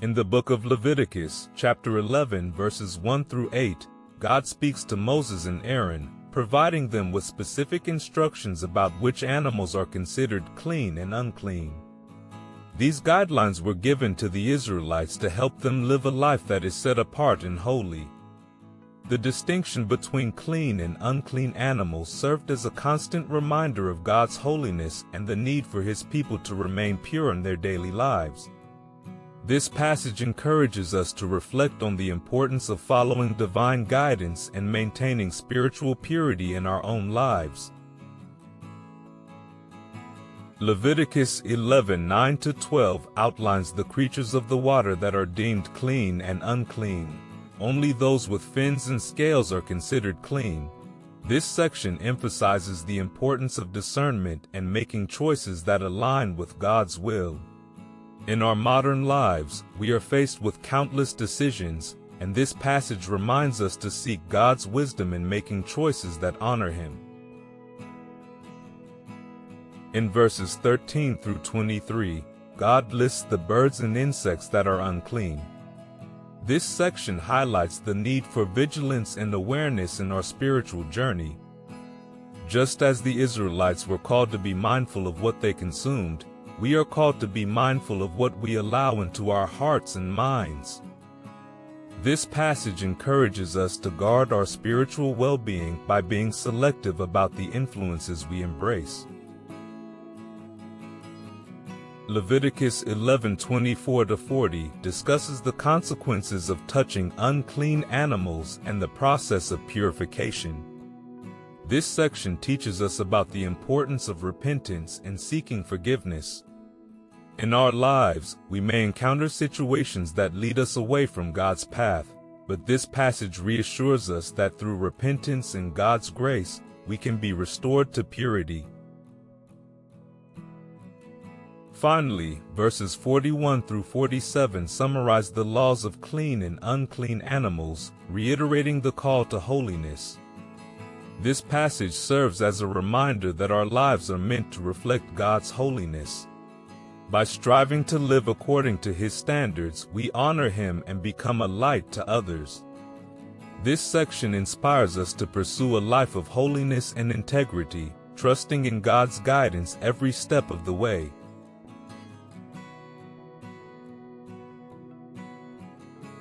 In the Book of Leviticus, chapter 11, verses 1 through 8, God speaks to Moses and Aaron, providing them with specific instructions about which animals are considered clean and unclean. These guidelines were given to the Israelites to help them live a life that is set apart and holy. The distinction between clean and unclean animals served as a constant reminder of God's holiness and the need for His people to remain pure in their daily lives. This passage encourages us to reflect on the importance of following divine guidance and maintaining spiritual purity in our own lives. Leviticus 11:9-12 outlines the creatures of the water that are deemed clean and unclean. Only those with fins and scales are considered clean. This section emphasizes the importance of discernment and making choices that align with God's will. In our modern lives, we are faced with countless decisions, and this passage reminds us to seek God's wisdom in making choices that honor Him. In verses 13 through 23, God lists the birds and insects that are unclean. This section highlights the need for vigilance and awareness in our spiritual journey. Just as the Israelites were called to be mindful of what they consumed, we are called to be mindful of what we allow into our hearts and minds. This passage encourages us to guard our spiritual well-being by being selective about the influences we embrace. Leviticus 11:24-40 discusses the consequences of touching unclean animals and the process of purification. This section teaches us about the importance of repentance and seeking forgiveness. In our lives, we may encounter situations that lead us away from God's path, but this passage reassures us that through repentance and God's grace, we can be restored to purity. Finally, verses 41 through 47 summarize the laws of clean and unclean animals, reiterating the call to holiness. This passage serves as a reminder that our lives are meant to reflect God's holiness. By striving to live according to His standards, we honor Him and become a light to others. This section inspires us to pursue a life of holiness and integrity, trusting in God's guidance every step of the way.